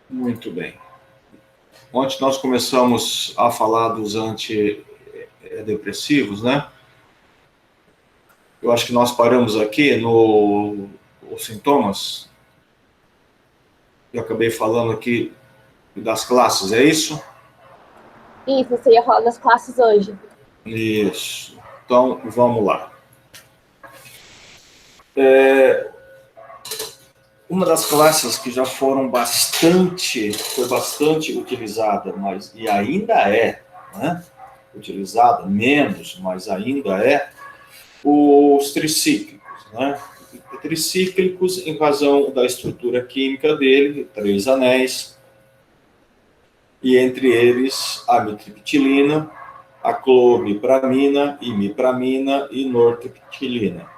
Muito bem. Ontem nós começamos a falar dos antidepressivos, né? Eu acho que nós paramos aqui os sintomas. Eu acabei falando aqui das classes, é isso? Isso, você ia falar das classes hoje. Isso. Então, vamos lá. Uma das classes que já foi bastante utilizada, e ainda é, né? Utilizada menos, mas ainda é, os tricíclicos, né? Tricíclicos em razão da estrutura química dele, 3 anéis, e entre eles a amitriptilina, a clomipramina, imipramina e nortriptilina.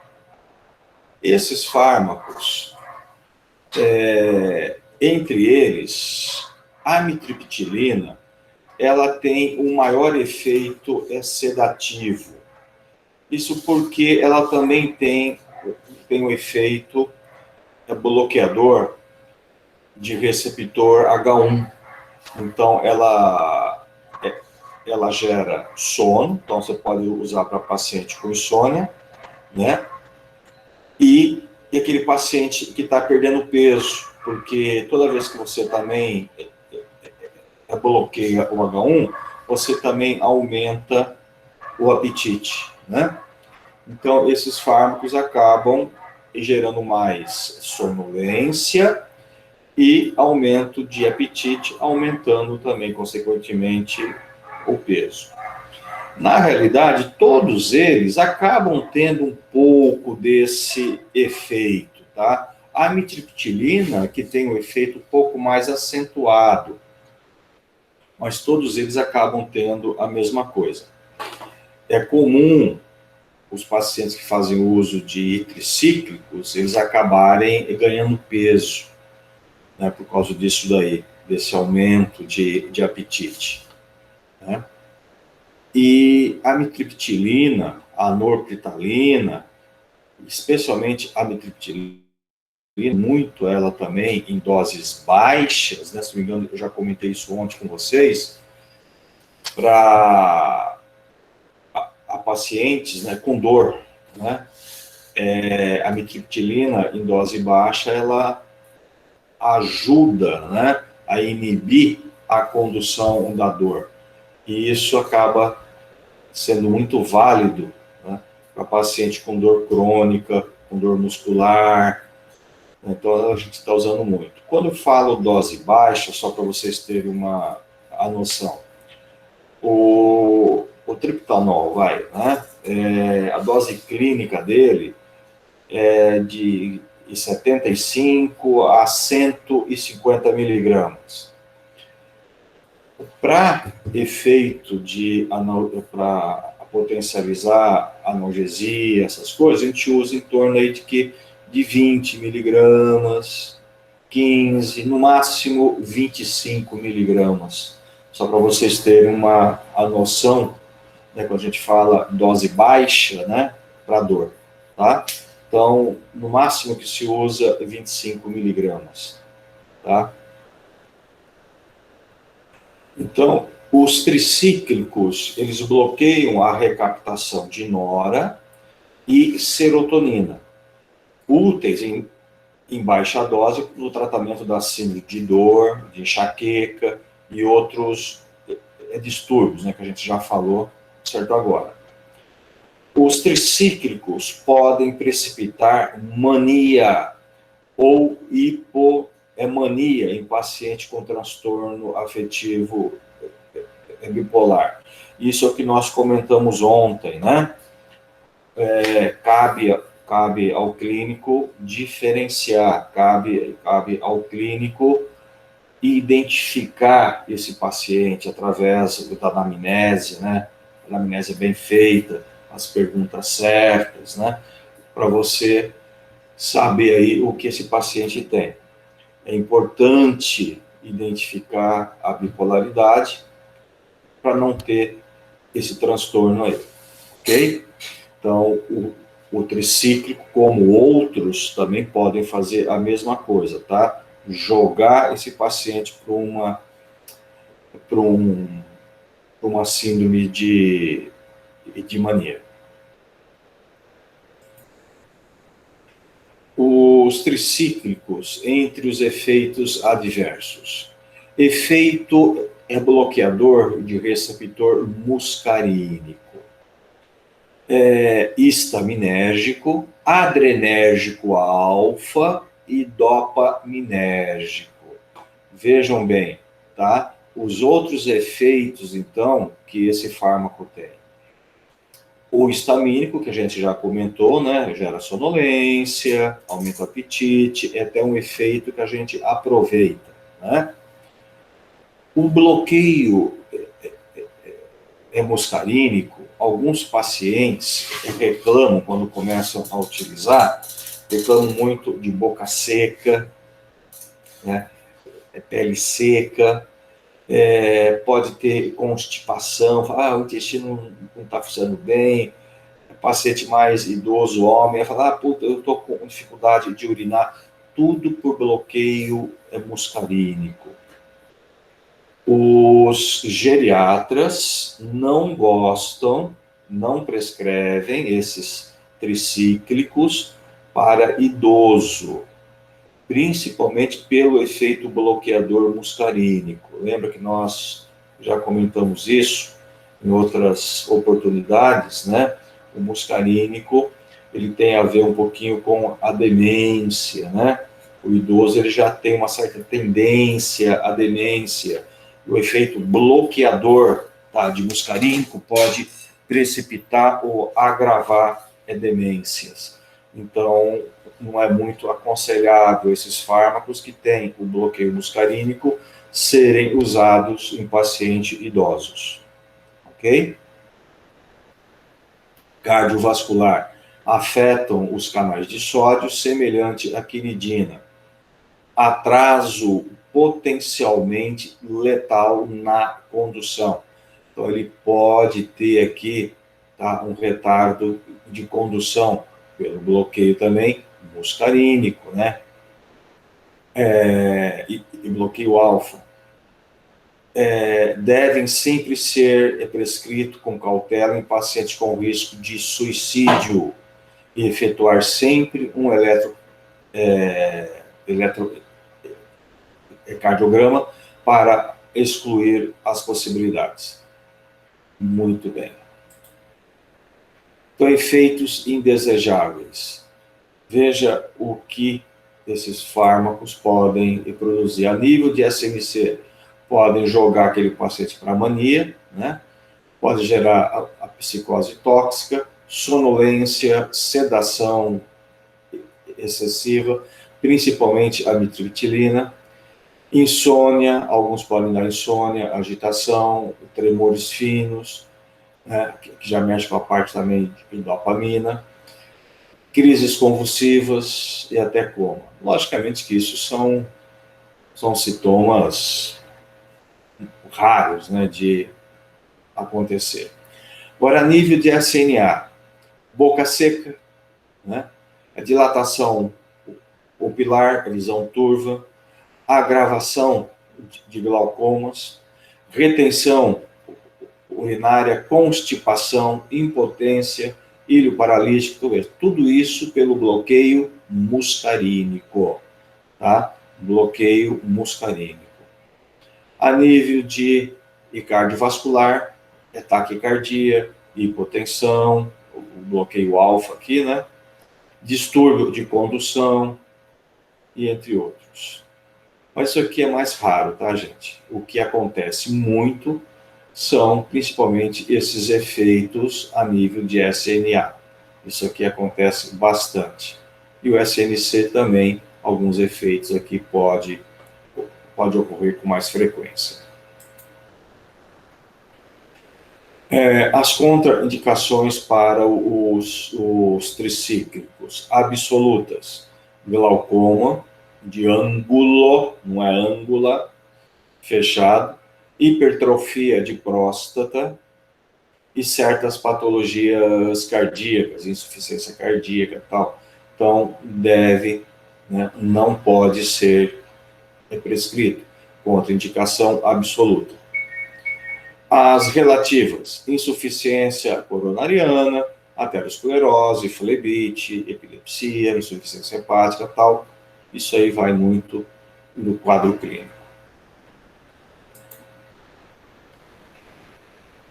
Esses fármacos, entre eles, a amitriptilina, ela tem um maior efeito sedativo. Isso porque ela também tem um efeito bloqueador de receptor H1. Então, ela gera sono, então você pode usar para paciente com insônia, né? E aquele paciente que está perdendo peso, porque toda vez que você também bloqueia o H1, você também aumenta o apetite, né? Então, esses fármacos acabam gerando mais sonolência e aumento de apetite, aumentando também, consequentemente, o peso. Na realidade, todos eles acabam tendo um pouco desse efeito, tá? A amitriptilina, que tem um efeito um pouco mais acentuado, mas todos eles acabam tendo a mesma coisa. É comum os pacientes que fazem uso de tricíclicos, eles acabarem ganhando peso, né, por causa disso daí, desse aumento de apetite, né? E a amitriptilina, a nortriptilina, especialmente a amitriptilina, muito ela também em doses baixas, né, se não me engano, eu já comentei isso ontem com vocês, para a pacientes, né, com dor, né? A amitriptilina em dose baixa, ela ajuda, né, a inibir a condução da dor. E isso acaba sendo muito válido, né, para paciente com dor crônica, com dor muscular. Então, a gente está usando muito. Quando eu falo dose baixa, só para vocês terem a noção, o triptanol, né, a dose clínica dele é de 75 a 150 miligramas. Para efeito para potencializar analgesia, essas coisas, a gente usa em torno aí de 20 miligramas, 15, no máximo 25 miligramas. Só para vocês terem a noção, né, quando a gente fala dose baixa, né, para dor, tá? Então, no máximo que se usa 25 miligramas, tá? Então, os tricíclicos, eles bloqueiam a recaptação de nora e serotonina, úteis em baixa dose no tratamento da síndrome de dor, de enxaqueca e outros distúrbios, né, que a gente já falou, certo agora. Os tricíclicos podem precipitar mania ou hipomania em paciente com transtorno afetivo bipolar. Isso é o que nós comentamos ontem, né? Cabe ao clínico diferenciar, cabe ao clínico identificar esse paciente através da anamnese, né? A anamnese bem feita, as perguntas certas, né? Para você saber aí o que esse paciente tem. É importante identificar a bipolaridade para não ter esse transtorno aí, ok? Então, o tricíclico, como outros, também podem fazer a mesma coisa, tá? jogar esse paciente para uma síndrome de mania. Os tricíclicos entre os efeitos adversos. Efeito bloqueador de receptor muscarínico. Histaminérgico, adrenérgico alfa e dopaminérgico. Vejam bem, tá? Os outros efeitos, então, que esse fármaco tem. O histamínico, que a gente já comentou, né? Gera sonolência, aumenta o apetite, é até um efeito que a gente aproveita, né? O bloqueio muscarínico, alguns pacientes reclamam, quando começam a utilizar, reclamam muito de boca seca, né? Pele seca, pode ter constipação, o intestino não está funcionando bem, paciente mais idoso, homem, fala, eu estou com dificuldade de urinar, tudo por bloqueio muscarínico. Os geriatras não gostam, não prescrevem esses tricíclicos para idoso, principalmente pelo efeito bloqueador muscarínico. Lembra que nós já comentamos isso em outras oportunidades, né? O muscarínico, ele tem a ver um pouquinho com a demência, né? O idoso, ele já tem uma certa tendência à demência. O efeito bloqueador, tá, de muscarínico pode precipitar ou agravar demências. Então, não é muito aconselhável esses fármacos que têm o bloqueio muscarínico serem usados em pacientes idosos. Ok? Cardiovascular. Afetam os canais de sódio semelhante à quinidina. Atraso potencialmente letal na condução. Então, ele pode ter aqui, tá, um retardo de condução, pelo bloqueio também muscarínico, né? E bloqueio alfa. Devem sempre ser prescritos com cautela em pacientes com risco de suicídio e efetuar sempre um eletrocardiograma para excluir as possibilidades. Muito bem. Então, efeitos indesejáveis. Veja o que esses fármacos podem produzir. A nível de SMC, podem jogar aquele paciente para mania, né? Pode gerar a psicose tóxica, sonolência, sedação excessiva, principalmente a mitriptilina, insônia, alguns podem dar insônia, agitação, tremores finos, né, que já mexe com a parte também de dopamina, crises convulsivas e até coma. Logicamente que isso são sintomas raros, né, de acontecer. Agora, a nível de SNA, boca seca, né, a dilatação pupilar, visão turva, agravação de glaucomas, retenção urinária, constipação, impotência, ilho paralítico, tudo isso pelo bloqueio muscarínico, tá? Bloqueio muscarínico. A nível de cardiovascular, taquicardia, hipotensão, o bloqueio alfa aqui, né? Distúrbio de condução, e entre outros. Mas isso aqui é mais raro, tá, gente? O que acontece muito são principalmente esses efeitos a nível de SNA. Isso aqui acontece bastante. E o SNC também, alguns efeitos aqui pode ocorrer com mais frequência. As contraindicações para os tricíclicos absolutas: glaucoma de ângulo, não é ângula, fechado, hipertrofia de próstata e certas patologias cardíacas, insuficiência cardíaca e tal. Então, não pode ser é prescrito, contraindicação absoluta. As relativas, insuficiência coronariana, aterosclerose, flebite, epilepsia, insuficiência hepática, tal, isso aí vai muito no quadro clínico.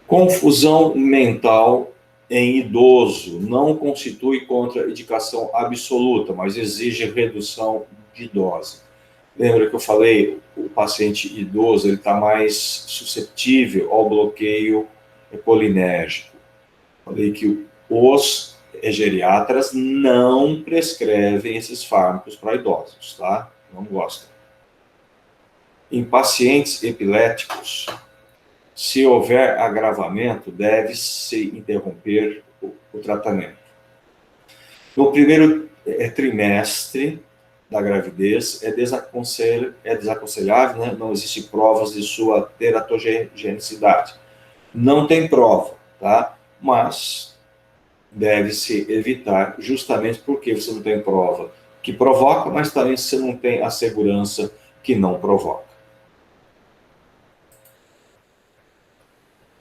Confusão mental em idoso não constitui contraindicação absoluta, mas exige redução de dose. Lembra que eu falei, o paciente idoso ele está mais suscetível ao bloqueio colinérgico. Falei que os geriatras não prescrevem esses fármacos para idosos, tá? Não gostam. Em pacientes epiléticos, se houver agravamento, deve-se interromper o tratamento. No primeiro trimestre da gravidez, é desaconselhável, né? Não existem provas de sua teratogenicidade. Não tem prova, tá? Mas deve-se evitar, justamente porque você não tem prova que provoca, mas também você não tem a segurança que não provoca.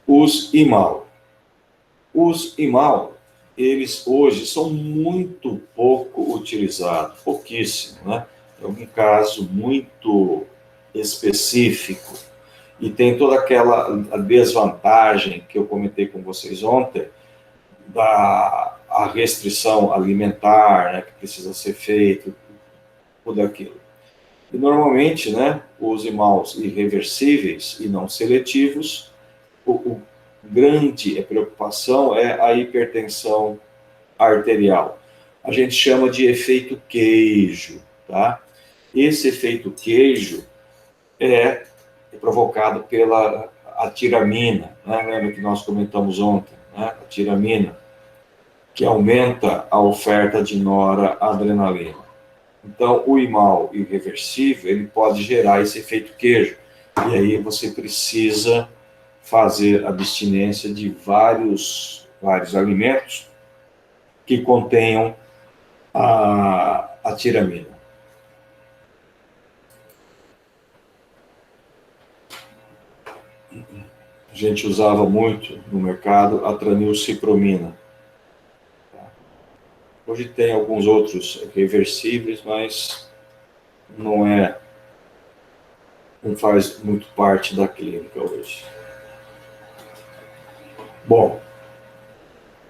Os IMAL. Os IMAL, eles hoje são muito pouco utilizados, pouquíssimo, né? É um caso muito específico e tem toda aquela desvantagem que eu comentei com vocês ontem, a restrição alimentar, né, que precisa ser feito, tudo aquilo. E normalmente, né, os IMALs irreversíveis e não seletivos, o grande preocupação é a hipertensão arterial. A gente chama de efeito queijo, tá? Esse efeito queijo é provocado pela tiramina, né? Lembra que nós comentamos ontem, né? A tiramina, que aumenta a oferta de noradrenalina. Então, o IMAL irreversível, ele pode gerar esse efeito queijo. E aí você precisa fazer abstinência de vários alimentos que contenham a tiramina. A gente usava muito no mercado a tranilcipromina. Hoje tem alguns outros reversíveis, mas não faz muito parte da clínica hoje. Bom,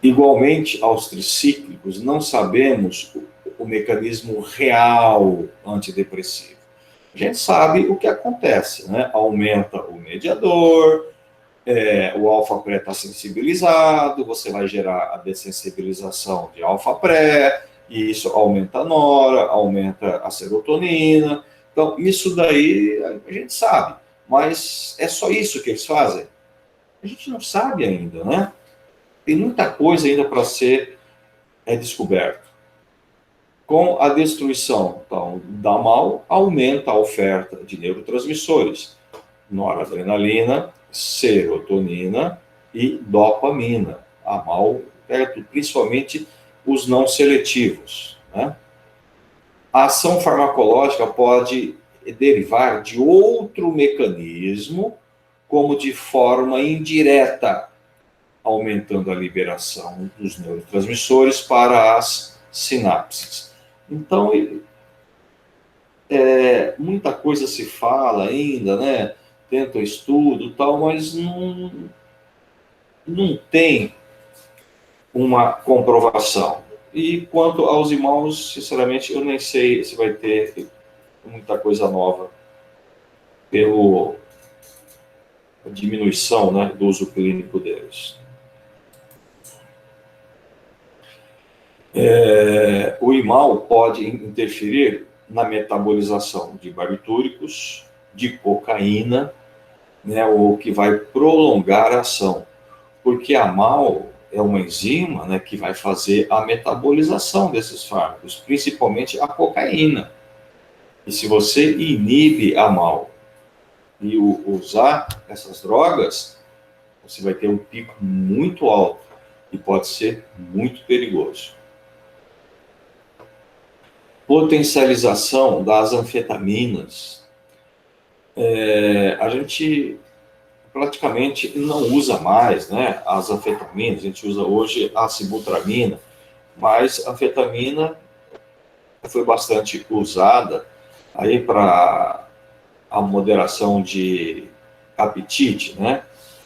igualmente aos tricíclicos, não sabemos o mecanismo real antidepressivo. A gente sabe o que acontece, né? Aumenta o mediador, o alfa-pré está sensibilizado, você vai gerar a dessensibilização de alfa-pré, e isso aumenta a nora, aumenta a serotonina. Então, isso daí a gente sabe, mas é só isso que eles fazem? A gente não sabe ainda, né? Tem muita coisa ainda para ser descoberto. Com a destruição da MAL, aumenta a oferta de neurotransmissores, noradrenalina, serotonina e dopamina. A MAL, principalmente os não seletivos, né? A ação farmacológica pode derivar de outro mecanismo, como de forma indireta, aumentando a liberação dos neurotransmissores para as sinapses. Então, muita coisa se fala ainda, né? Tenta estudo e tal, mas não tem uma comprovação. E quanto aos IMALs, sinceramente, eu nem sei se vai ter muita coisa nova pela diminuição, né, do uso clínico deles. O IMAL pode interferir na metabolização de barbitúricos, de cocaína, né, o que vai prolongar a ação, porque a MAL é uma enzima, né, que vai fazer a metabolização desses fármacos, principalmente a cocaína. E se você inibe a MAL e usar essas drogas, você vai ter um pico muito alto e pode ser muito perigoso. Potencialização das anfetaminas A gente praticamente não usa mais, né, as anfetaminas. A gente usa hoje a sibutramina, mas a anfetamina foi bastante usada aí para a moderação de apetite, né?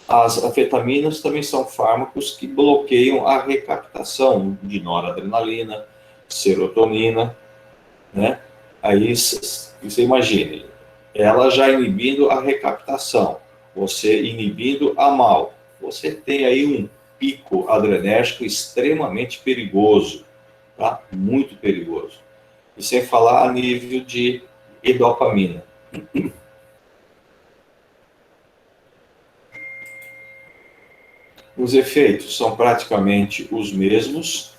As anfetaminas também são fármacos que bloqueiam a recaptação de noradrenalina, serotonina, né? Aí você imagine, ela já inibindo a recaptação, você inibindo a MAO, você tem aí um pico adrenérgico extremamente perigoso, tá? Muito perigoso. E sem falar a nível de dopamina. Os efeitos são praticamente os mesmos,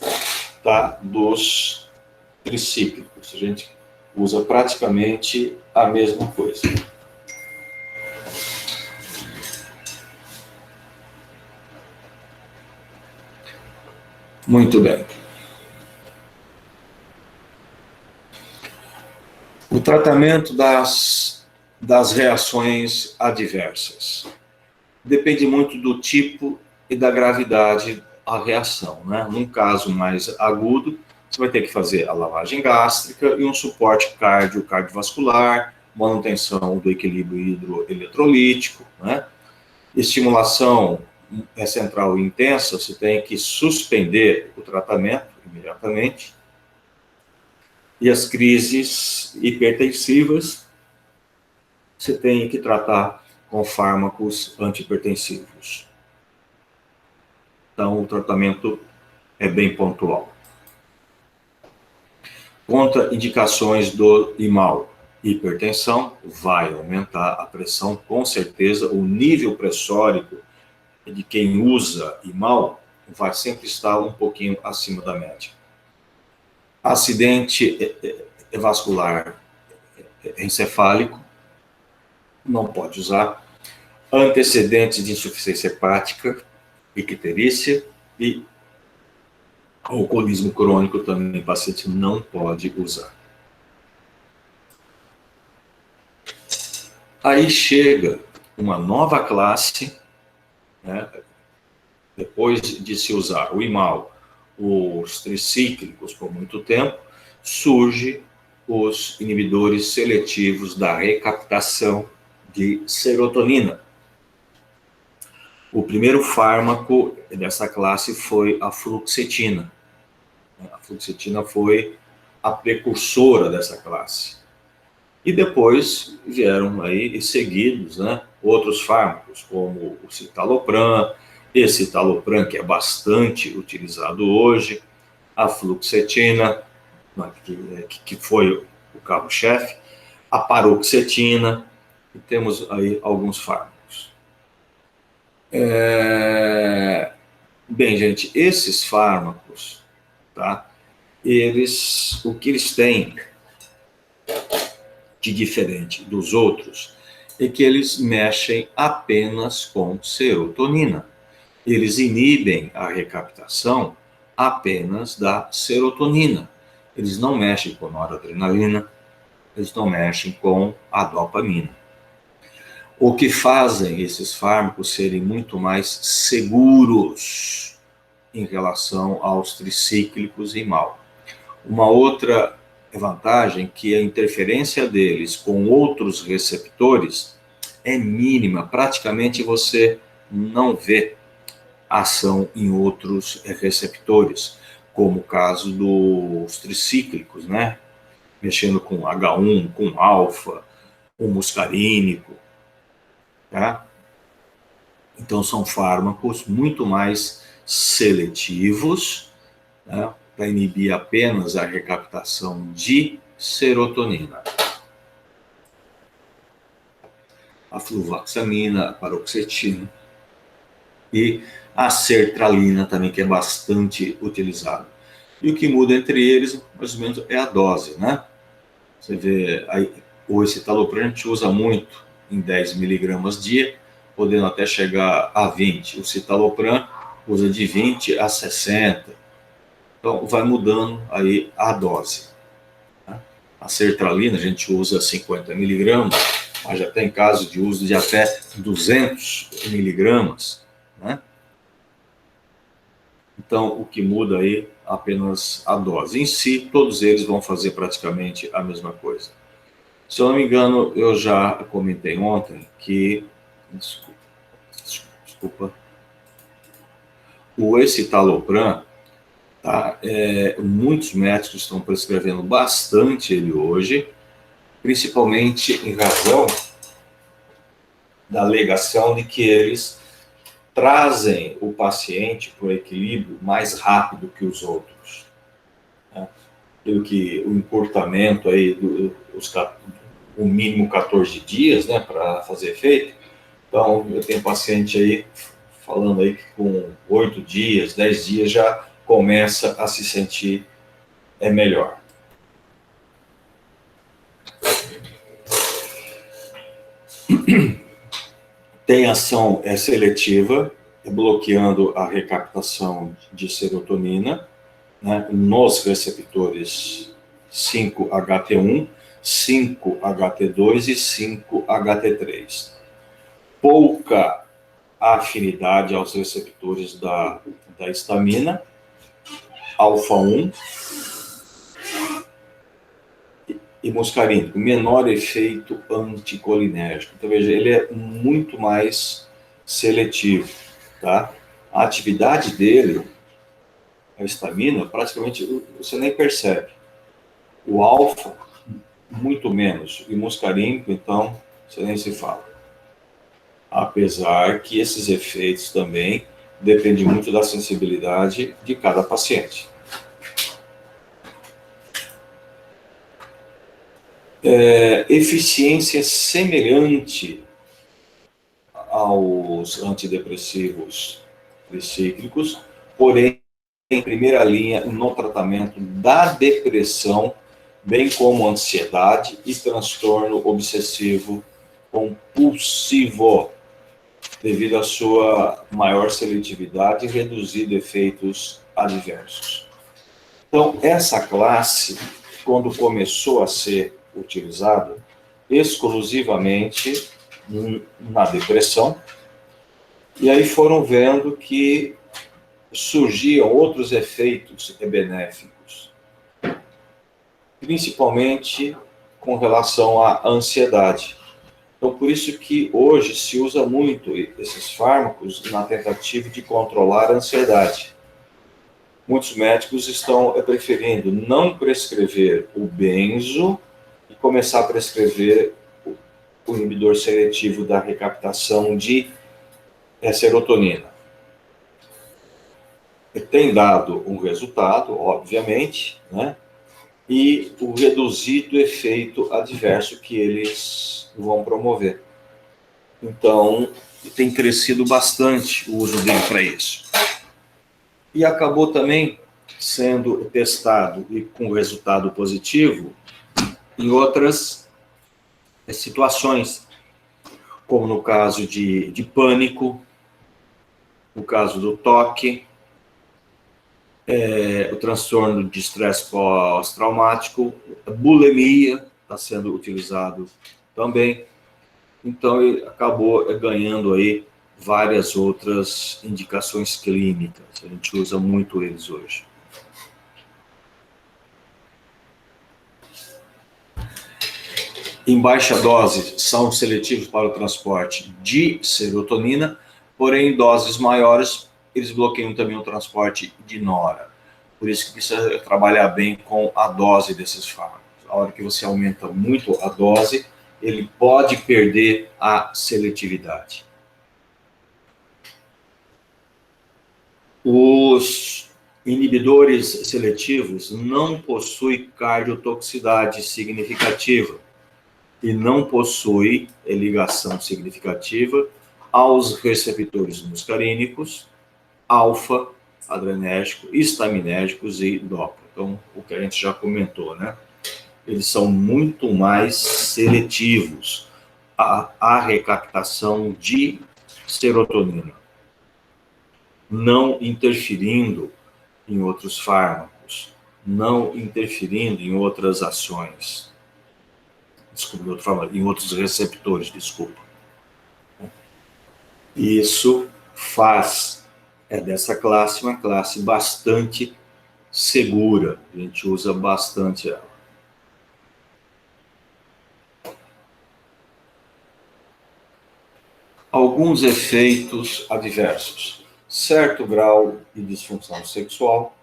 tá, dos tricíclicos. A gente usa praticamente a mesma coisa. Muito bem. O tratamento das reações adversas depende muito do tipo e da gravidade da reação, né? Num caso mais agudo, você vai ter que fazer a lavagem gástrica e um suporte cardiovascular, manutenção do equilíbrio hidroeletrolítico, né? Estimulação central intensa, você tem que suspender o tratamento imediatamente. E as crises hipertensivas, você tem que tratar com fármacos antihipertensivos. Então, o tratamento é bem pontual. Contraindicações do IMAL. Hipertensão vai aumentar a pressão, com certeza. O nível pressórico de quem usa IMAL vai sempre estar um pouquinho acima da média. Acidente vascular encefálico, não pode usar. Antecedentes de insuficiência hepática, icterícia e alcoolismo crônico também o paciente não pode usar. Aí chega uma nova classe, né, depois de se usar o IMAL, os tricíclicos por muito tempo, surge os inibidores seletivos da recaptação de serotonina. O primeiro fármaco dessa classe foi a fluoxetina. A fluoxetina foi a precursora dessa classe. E depois vieram aí seguidos, né, outros fármacos, como o citalopram, esse citalopram que é bastante utilizado hoje, a fluoxetina, que foi o carro-chefe, a paroxetina, e temos aí alguns fármacos. Bem, gente, esses fármacos, tá? O que eles têm de diferente dos outros é que eles mexem apenas com serotonina. Eles inibem a recaptação apenas da serotonina. Eles não mexem com noradrenalina, eles não mexem com a dopamina. O que fazem esses fármacos serem muito mais seguros em relação aos tricíclicos e mal. Uma outra vantagem é que a interferência deles com outros receptores é mínima, praticamente você não vê ação em outros receptores, como o caso dos tricíclicos, né? Mexendo com H1, com alfa, o muscarínico, tá? Então são fármacos muito mais seletivos, né, para inibir apenas a recaptação de serotonina. A fluvoxamina, a paroxetina e a sertralina também, que é bastante utilizado. E o que muda entre eles, mais ou menos, é a dose, né? Você vê, aí, o escitalopram a gente usa muito em 10 miligramas dia, podendo até chegar a 20. O citalopram usa de 20 a 60. Então, vai mudando aí a dose. A sertralina a gente usa 50 miligramas, mas já tem casos de uso de até 200 miligramas, né? Então, o que muda aí apenas a dose. Em si, todos eles vão fazer praticamente a mesma coisa. Se eu não me engano, eu já comentei ontem que, desculpa, o escitalopram, tá, muitos médicos estão prescrevendo bastante ele hoje, principalmente em razão da alegação de que eles trazem o paciente para o equilíbrio mais rápido que os outros, né? Pelo que o encurtamento aí o mínimo 14 dias, né, para fazer efeito. Então, eu tenho paciente aí falando aí que com 8 dias, 10 dias já começa a se sentir melhor. Tem ação seletiva, bloqueando a recaptação de serotonina, né, nos receptores 5-HT1, 5-HT2 e 5-HT3. Pouca afinidade aos receptores da histamina, alfa-1 e muscarínico, menor efeito anticolinérgico. Então, veja, ele é muito mais seletivo, tá? A atividade dele, a histamina, praticamente você nem percebe. O alfa, muito menos. E muscarínico, então, você nem se fala. Apesar que esses efeitos também dependem muito da sensibilidade de cada paciente. Eficiência semelhante aos antidepressivos tricíclicos, porém, em primeira linha no tratamento da depressão, bem como ansiedade e transtorno obsessivo compulsivo, devido à sua maior seletividade e reduzido efeitos adversos. Então, essa classe, quando começou a ser utilizada exclusivamente na depressão, e aí foram vendo que surgiam outros efeitos benéficos, principalmente com relação à ansiedade. Então, por isso que hoje se usa muito esses fármacos na tentativa de controlar a ansiedade. Muitos médicos estão preferindo não prescrever o benzo e começar a prescrever o inibidor seletivo da recaptação de serotonina. Tem dado um resultado, obviamente, né? E o reduzido efeito adverso que eles vão promover. Então, tem crescido bastante o uso dele para isso. E acabou também sendo testado e com resultado positivo em outras situações, como no caso de pânico, no caso do toque, o transtorno de estresse pós-traumático, a bulimia está sendo utilizado também. Então, ele acabou ganhando aí várias outras indicações clínicas. A gente usa muito eles hoje. Em baixa dose, são seletivos para o transporte de serotonina, porém, em doses maiores, eles bloqueiam também o transporte de nora. Por isso que precisa trabalhar bem com a dose desses fármacos. A hora que você aumenta muito a dose, ele pode perder a seletividade. Os inibidores seletivos não possuem cardiotoxicidade significativa e não possuem ligação significativa aos receptores muscarínicos, alfa, adrenérgico, histaminérgicos e dopa. Então, o que a gente já comentou, né? Eles são muito mais seletivos à recaptação de serotonina, não interferindo em outros fármacos, não interferindo em outras ações. desculpa, de outra forma, em outros receptores, desculpa. Isso faz dessa classe uma classe bastante segura, a gente usa bastante ela. Alguns efeitos adversos: certo grau de disfunção sexual,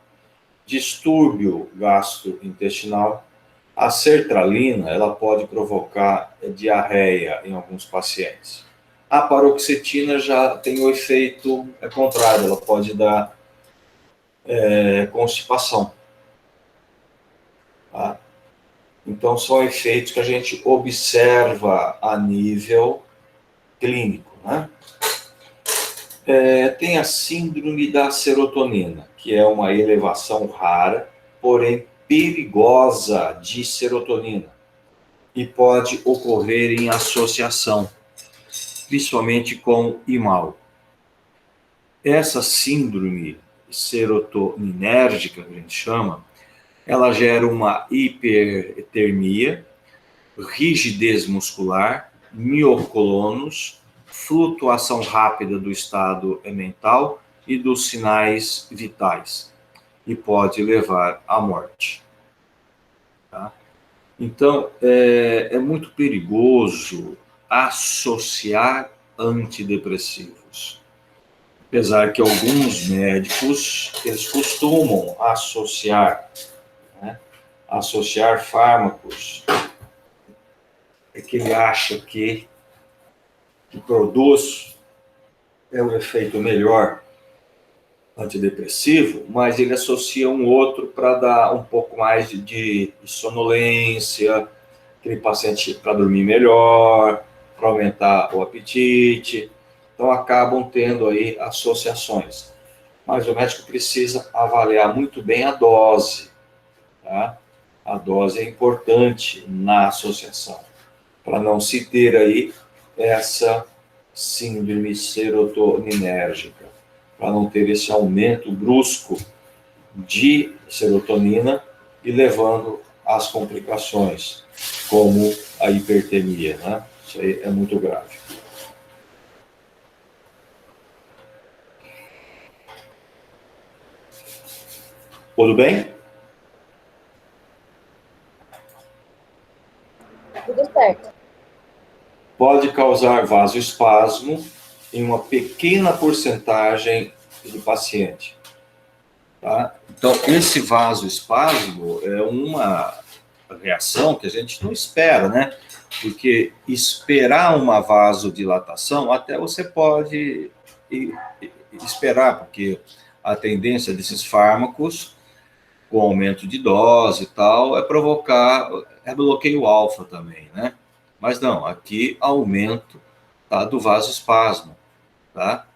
distúrbio gastrointestinal. A sertralina, ela pode provocar diarreia em alguns pacientes. A paroxetina já tem o efeito contrário, ela pode dar constipação. Tá? Então, são efeitos que a gente observa a nível clínico, né? Tem a síndrome da serotonina, que é uma elevação rara, porém perigosa de serotonina, e pode ocorrer em associação, principalmente com IMAL. Essa síndrome serotoninérgica, que a gente chama, ela gera uma hipertermia, rigidez muscular, mioclonos, flutuação rápida do estado mental e dos sinais vitais, e pode levar à morte. Tá? Então, é muito perigoso associar antidepressivos. Apesar que alguns médicos, eles costumam associar, associar fármacos que ele acha que produz um efeito melhor antidepressivo, mas ele associa um outro para dar um pouco mais de sonolência, aquele paciente para dormir melhor, para aumentar o apetite. Então, acabam tendo aí associações. Mas o médico precisa avaliar muito bem a dose. Tá? A dose é importante na associação, para não se ter aí essa síndrome serotoninérgica, para não ter esse aumento brusco de serotonina e levando às complicações, como a hipertermia, né? Isso aí é muito grave. Tudo bem? Tudo certo. Pode causar vasoespasmo em uma pequena porcentagem de paciente. Tá? Então, esse vasoespasmo é uma reação que a gente não espera, né? Porque esperar uma vasodilatação, até você pode esperar, porque a tendência desses fármacos, com aumento de dose e tal, é provocar bloqueio alfa também, né? Mas não, aqui aumento, tá, do vasoespasmo, tá?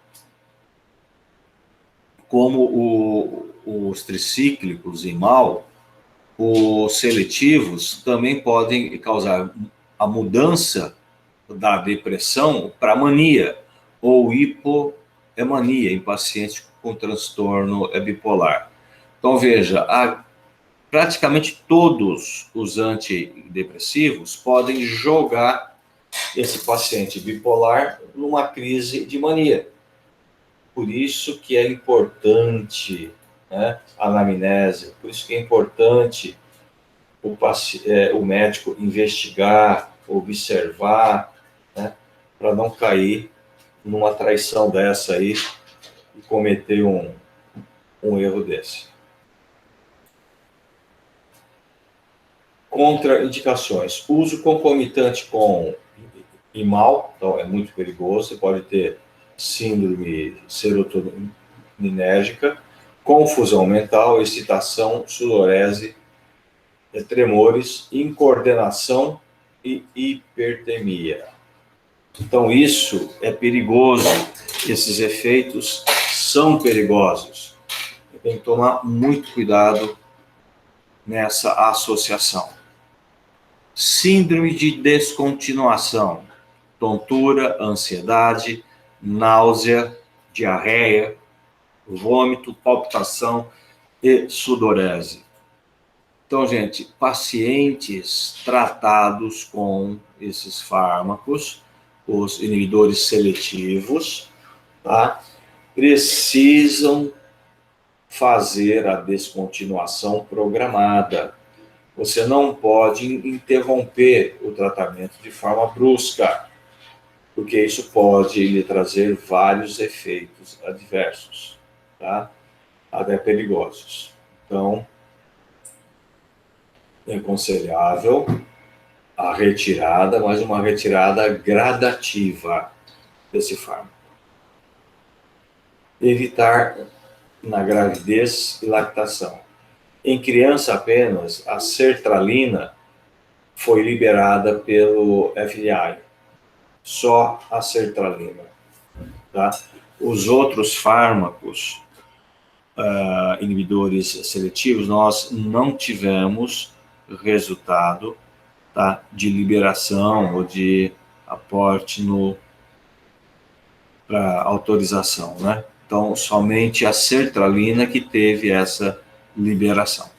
Como os tricíclicos em mal, os seletivos também podem causar a mudança da depressão para mania ou hipoemania em pacientes com transtorno bipolar. Então, veja, praticamente todos os antidepressivos podem jogar esse paciente bipolar numa crise de mania. Por isso que é importante, né, a anamnese, por isso que é importante o médico investigar, observar, né, para não cair numa traição dessa aí e cometer um erro desse. Contraindicações. Uso concomitante com IMAL, então é muito perigoso, você pode ter síndrome serotoninérgica, confusão mental, excitação, sudorese, tremores, incoordenação e hipertermia. Então, isso é perigoso, esses efeitos são perigosos. Tem que tomar muito cuidado nessa associação. Síndrome de descontinuação, tontura, ansiedade, náusea, diarreia, vômito, palpitação e sudorese. Então, gente, pacientes tratados com esses fármacos, os inibidores seletivos, tá? Precisam fazer a descontinuação programada. Você não pode interromper o tratamento de forma brusca, porque isso pode lhe trazer vários efeitos adversos, tá? Até perigosos. Então, é aconselhável a retirada, mas uma retirada gradativa desse fármaco. Evitar na gravidez e lactação. Em criança apenas, a sertralina foi liberada pelo FDA. Só a sertralina. Tá? Os outros fármacos inibidores seletivos, nós não tivemos resultado, tá, de liberação ou de aporte para autorização, né? Então, somente a sertralina que teve essa liberação.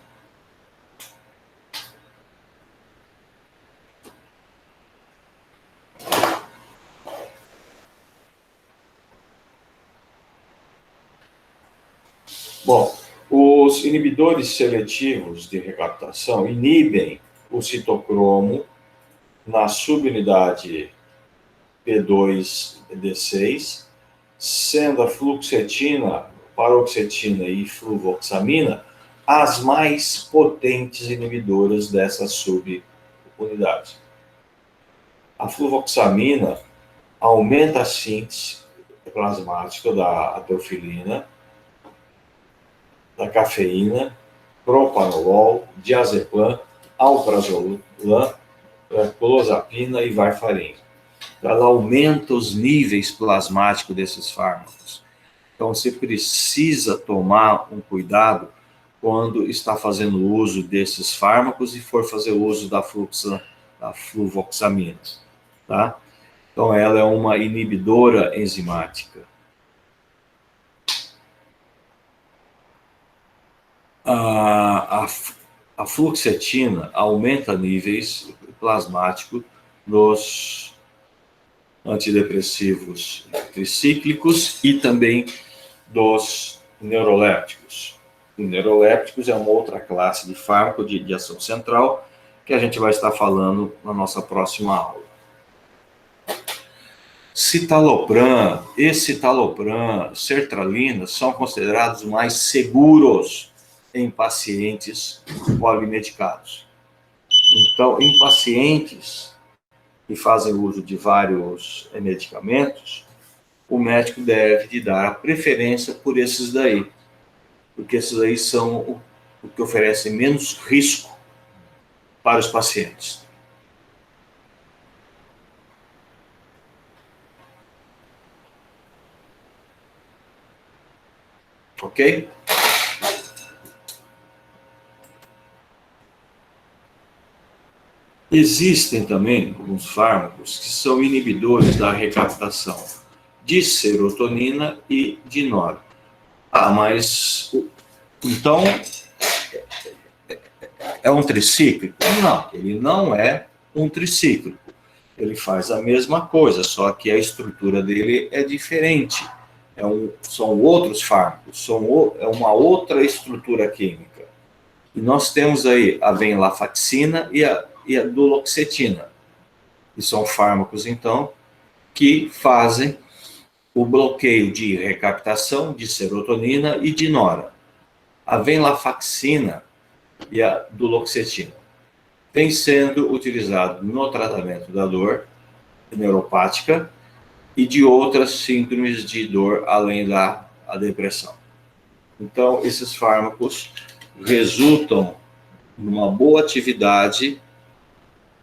Bom, os inibidores seletivos de recaptação inibem o citocromo na subunidade P2D6, sendo a fluoxetina, paroxetina e fluvoxamina as mais potentes inibidoras dessa subunidade. A fluvoxamina aumenta a síntese plasmática da ateofilina, da cafeína, propanolol, diazepam, alprazolam, clozapina e varfarina. Ela aumenta os níveis plasmáticos desses fármacos. Então, você precisa tomar um cuidado quando está fazendo uso desses fármacos e for fazer uso da fluvoxamina, tá? Então, ela é uma inibidora enzimática. A fluoxetina aumenta níveis plasmáticos dos antidepressivos tricíclicos e também dos neurolépticos. Os neurolépticos é uma outra classe de fármaco de ação central que a gente vai estar falando na nossa próxima aula. Citalopram, escitalopram, sertralina são considerados mais seguros em pacientes polimedicados. Então, em pacientes que fazem uso de vários medicamentos, o médico deve dar a preferência por esses daí, porque esses daí são o que oferecem menos risco para os pacientes. Ok? Existem também alguns fármacos que são inibidores da recaptação de serotonina e de nora. Mas então é um tricíclico? Não, ele não é um tricíclico. Ele faz a mesma coisa, só que a estrutura dele é diferente. São outros fármacos, é uma outra estrutura química. E nós temos aí a venlafaxina e a duloxetina, que são fármacos, então, que fazem o bloqueio de recaptação de serotonina e de nora. A venlafaxina e a duloxetina vem sendo utilizado no tratamento da dor neuropática e de outras síndromes de dor além da depressão. Então, esses fármacos resultam numa boa atividade,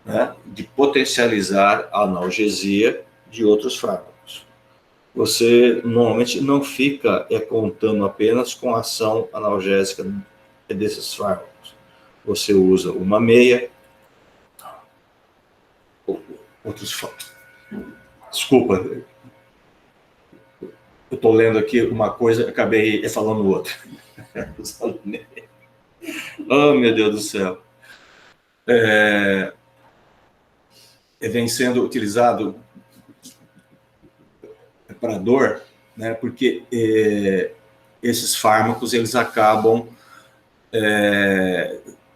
né, de potencializar a analgesia de outros fármacos. Você normalmente não fica contando apenas com a ação analgésica desses fármacos. Você usa uma meia, outros fármacos. Desculpa, eu estou lendo aqui uma coisa, acabei falando outra. Oh, meu Deus do céu. Vem sendo utilizado para dor, né? Porque esses fármacos, eles acabam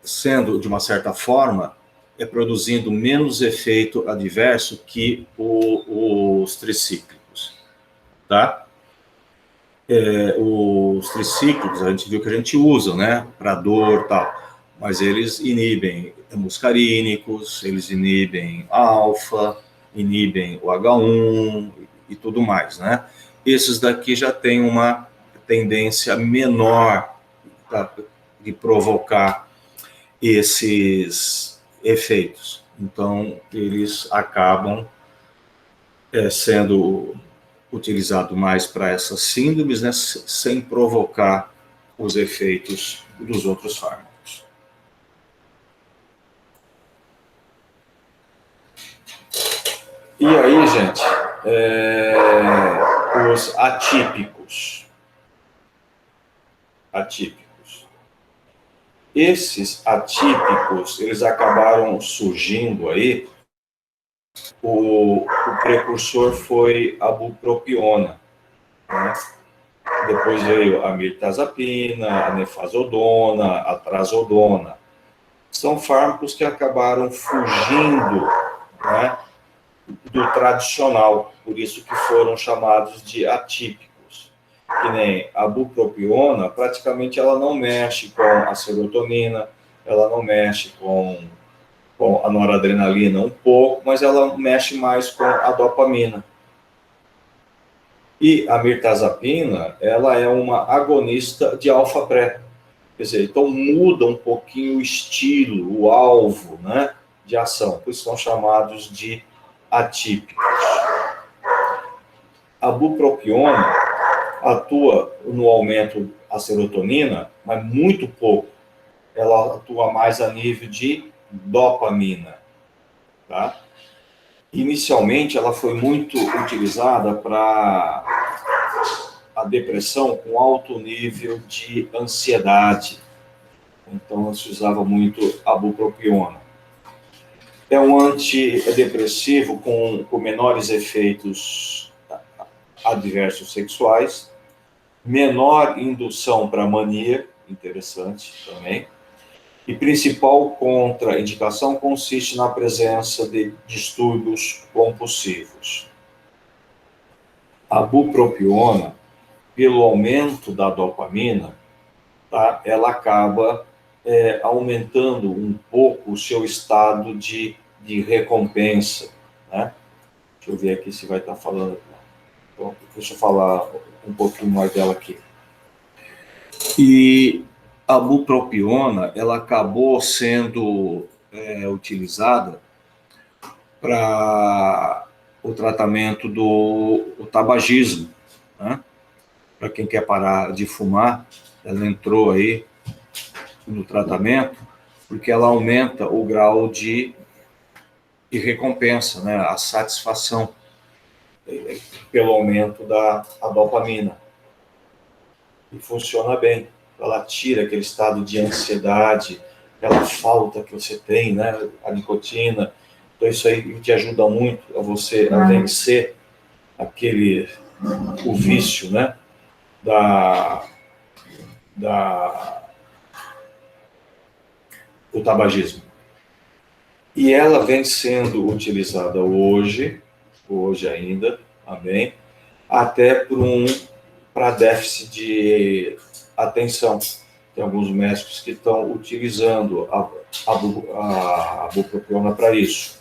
sendo, de uma certa forma, produzindo menos efeito adverso que os tricíclicos, tá? Os tricíclicos, a gente viu que a gente usa, né, para dor e tal, mas eles inibem muscarínicos, eles inibem alfa, inibem o H1 e tudo mais, né? Esses daqui já têm uma tendência menor, tá, de provocar esses efeitos. Então, eles acabam sendo utilizados mais para essas síndromes, né, sem provocar os efeitos dos outros fármacos. E aí, gente, os atípicos. Esses atípicos, eles acabaram surgindo aí. O precursor foi a bupropiona, né? Depois veio a mirtazapina, a nefazodona, a trazodona. São fármacos que acabaram fugindo, né, do tradicional, por isso que foram chamados de atípicos. Que nem a bupropiona, praticamente ela não mexe com a serotonina, ela não mexe com a noradrenalina um pouco, mas ela mexe mais com a dopamina. E a mirtazapina, ela é uma agonista de alfa-pré. Quer dizer, então muda um pouquinho o estilo, o alvo, né, de ação, por isso são chamados de atípicos. A bupropiona atua no aumento da serotonina, mas muito pouco. Ela atua mais a nível de dopamina, tá? Inicialmente, ela foi muito utilizada para a depressão com alto nível de ansiedade. Então, se usava muito a bupropiona. É um antidepressivo com menores efeitos adversos sexuais, menor indução para mania, interessante também, e principal contraindicação consiste na presença de distúrbios compulsivos. A bupropiona, pelo aumento da dopamina, tá, ela acaba aumentando um pouco o seu estado de recompensa, né? Deixa eu ver aqui se vai estar falando. Então, deixa eu falar um pouquinho mais dela aqui. E a bupropiona, ela acabou sendo utilizada para o tratamento do tabagismo, né? Para quem quer parar de fumar, ela entrou aí no tratamento, porque ela aumenta o grau de recompensa, né? A satisfação pelo aumento da dopamina. E funciona bem. Ela tira aquele estado de ansiedade, aquela falta que você tem, né? A nicotina. Então isso aí te ajuda muito a você a vencer o vício, né? O tabagismo. E ela vem sendo utilizada hoje ainda, também, até para déficit de atenção. Tem alguns médicos que estão utilizando a bupropiona para isso.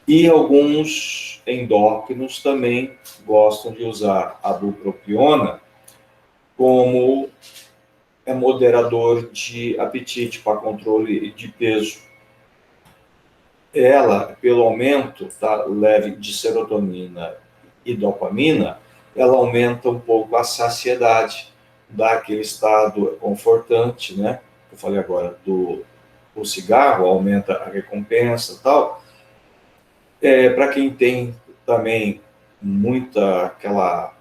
E alguns endócrinos também gostam de usar a bupropiona como moderador de apetite, para controle de peso. Ela, pelo aumento leve de serotonina e dopamina, ela aumenta um pouco a saciedade, dá aquele estado confortante, né? Eu falei agora do cigarro, aumenta a recompensa e tal. Para quem tem também muita aquela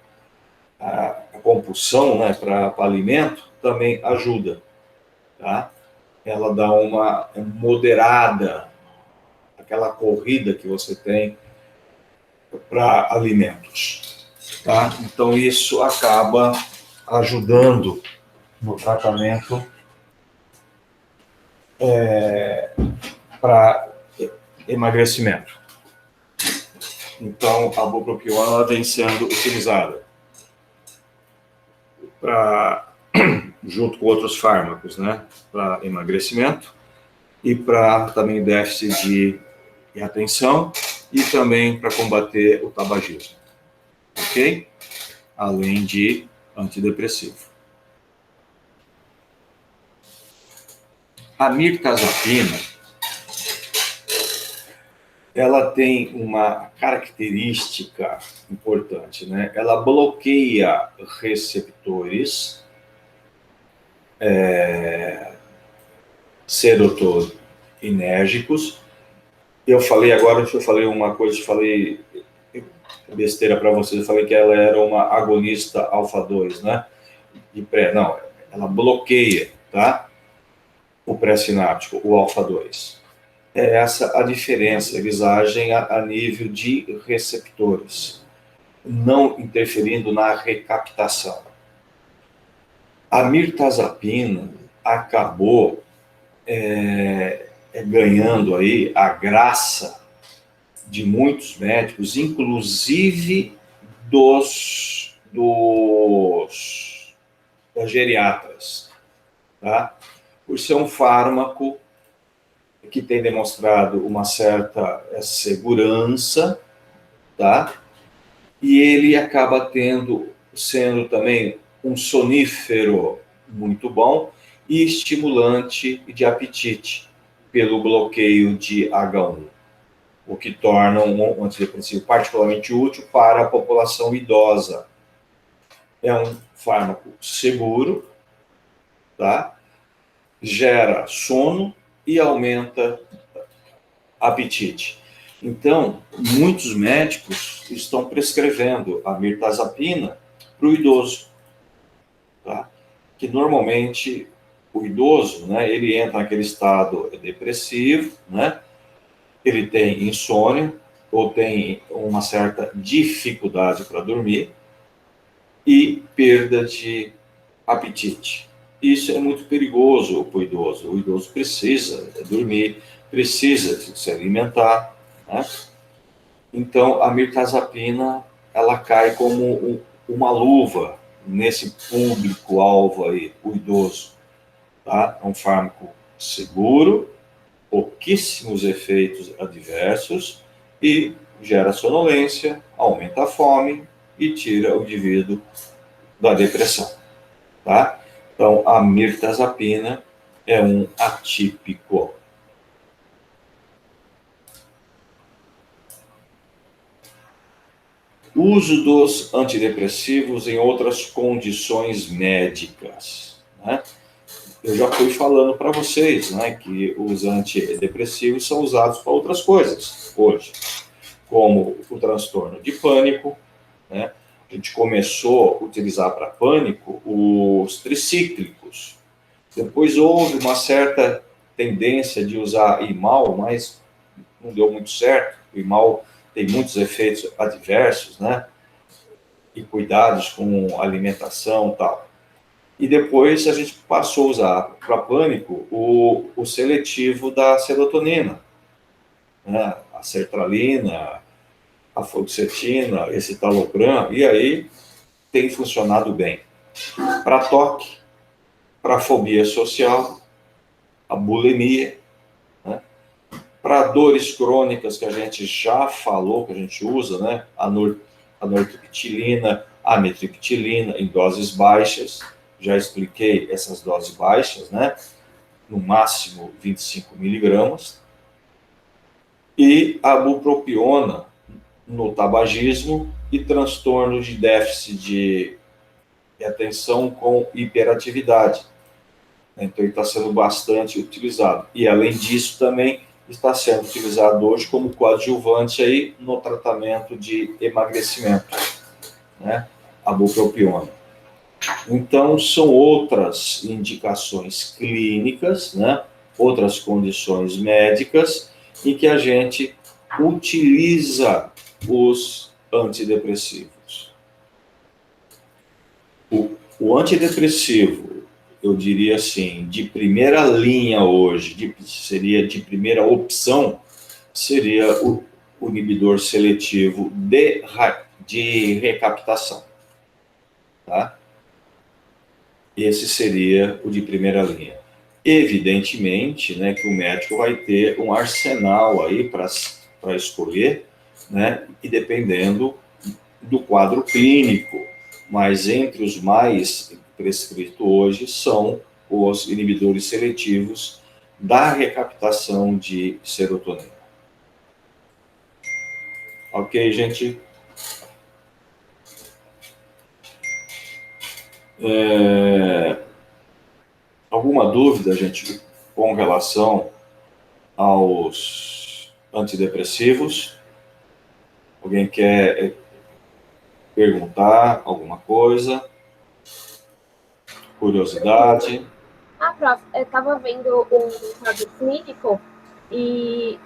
a compulsão, né, para alimento, também ajuda, tá? ela dá uma moderada, aquela corrida que você tem para alimentos, tá? Então, isso acaba ajudando no tratamento para emagrecimento. Então, a bupropiona vem sendo utilizada junto com outros fármacos, né, para emagrecimento e para também déficit de atenção e também para combater o tabagismo, ok? Além de antidepressivo. A mirtazapina, ela tem uma característica importante, né? Ela bloqueia receptores serotoninérgicos. Eu falei uma coisa, falei besteira para vocês, eu falei que ela era uma agonista alfa-2, né? Não, ela bloqueia, tá? O pré-sináptico, o alfa-2. É essa a diferença, eles agem a nível de receptores, não interferindo na recaptação. A mirtazapina acabou ganhando aí a graça de muitos médicos, inclusive das geriatras, tá? Por ser um fármaco que tem demonstrado uma certa segurança, tá? E ele acaba sendo também um sonífero muito bom e estimulante de apetite pelo bloqueio de H1, o que torna um antidepressivo particularmente útil para a população idosa. É um fármaco seguro, tá? Gera sono e aumenta apetite. Então, muitos médicos estão prescrevendo a mirtazapina para o idoso, tá? Que normalmente o idoso, né, ele entra naquele estado depressivo, né? Ele tem insônia ou tem uma certa dificuldade para dormir e perda de apetite. Isso é muito perigoso para o idoso. O idoso precisa dormir, precisa se alimentar, né? Então, a mirtazapina, ela cai como uma luva nesse público-alvo aí, o idoso, tá? É um fármaco seguro, pouquíssimos efeitos adversos e gera sonolência, aumenta a fome e tira o indivíduo da depressão, tá? Então, a mirtazapina é um atípico. Uso dos antidepressivos em outras condições médicas, né? Eu já fui falando para vocês, né, que os antidepressivos são usados para outras coisas hoje, como o transtorno de pânico, né? A gente começou a utilizar para pânico os tricíclicos. Depois houve uma certa tendência de usar Imal, mas não deu muito certo. O Imal tem muitos efeitos adversos, né? E cuidados com alimentação e tal. E depois a gente passou a usar para pânico o seletivo da serotonina, né? A sertralina, a fluoxetina, esse talopram, e aí tem funcionado bem. Para toque, para fobia social, a bulimia, né? Para dores crônicas que a gente já falou, que a gente usa, né? A nortriptilina, a amitriptilina em doses baixas, já expliquei essas doses baixas, né? No máximo 25 miligramas. E a bupropiona no tabagismo e transtornos de déficit de atenção com hiperatividade. Então, ele está sendo bastante utilizado. E, além disso, também está sendo utilizado hoje como coadjuvante aí no tratamento de emagrecimento, né? A bupropiona. Então, são outras indicações clínicas, né? outras condições médicas em que a gente utiliza os antidepressivos. O antidepressivo, eu diria assim, de primeira linha hoje, seria de primeira opção, seria o inibidor seletivo de recaptação. Tá? Esse seria o de primeira linha. Evidentemente, né, que o médico vai ter um arsenal aí para escolher, né, e dependendo do quadro clínico, mas entre os mais prescritos hoje são os inibidores seletivos da recaptação de serotonina. Ok, gente? Alguma dúvida, gente, com relação aos antidepressivos? Alguém quer perguntar alguma coisa? Curiosidade? Prof, eu estava vendo um quadro clínico e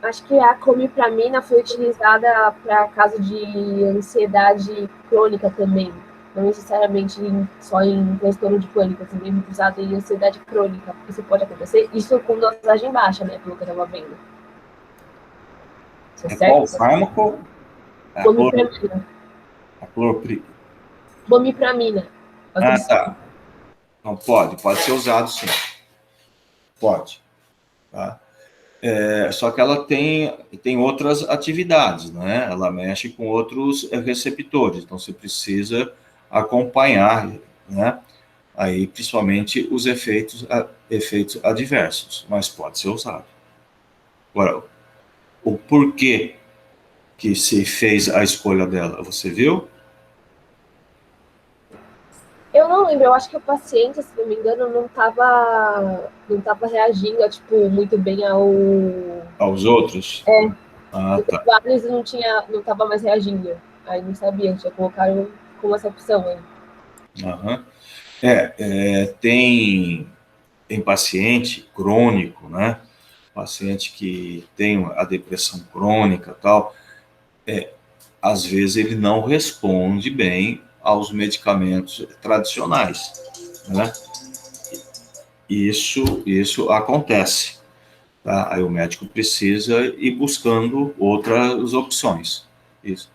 acho que a clomipramina foi utilizada para caso de ansiedade crônica também. Não necessariamente só em transtorno de pânico, também muito usado em ansiedade crônica. Isso pode acontecer. Isso com dosagem baixa, né? Pelo que eu estava vendo. Isso é certo? Qual fármaco? Clomipramina. A clorpri... Clomipramina. Tá. Não, pode ser usado sim. Pode. Tá? Só que ela tem outras atividades, né? Ela mexe com outros receptores, então você precisa acompanhar, né? Aí, principalmente, os efeitos adversos, mas pode ser usado. Agora, o porquê que se fez a escolha dela, você viu? Eu não lembro, eu acho que o paciente, se não me engano, não estava reagindo, tipo, muito bem Aos outros? Tá. Vários não estava mais reagindo. Aí não sabia, já colocaram como essa opção aí. Uhum. Tem paciente crônico, né? Paciente que tem a depressão crônica e tal, às vezes ele não responde bem aos medicamentos tradicionais, né? Isso acontece, tá? Aí o médico precisa ir buscando outras opções. Isso,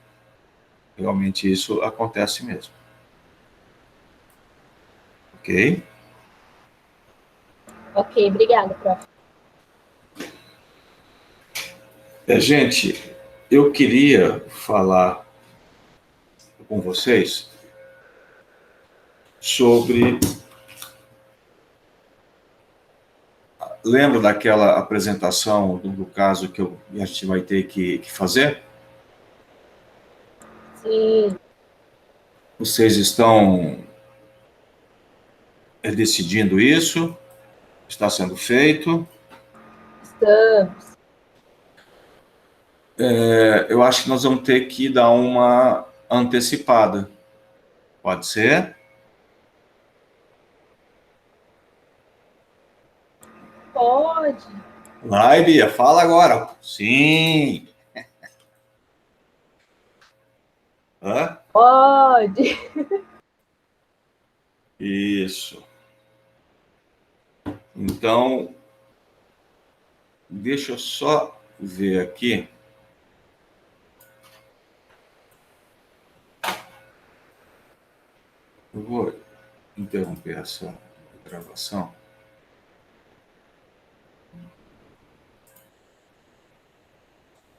realmente isso acontece mesmo. Ok? Ok, obrigada, prof. Gente, eu queria falar com vocês sobre. Lembra daquela apresentação do caso que a gente vai ter que fazer? Sim. Vocês estão decidindo isso? Está sendo feito? Estamos. Eu acho que nós vamos ter que dar uma antecipada. Pode ser? Pode. Vai, Bia, fala agora. Sim. Hã? Pode. Isso. Então, deixa eu só ver aqui. Eu vou interromper essa gravação.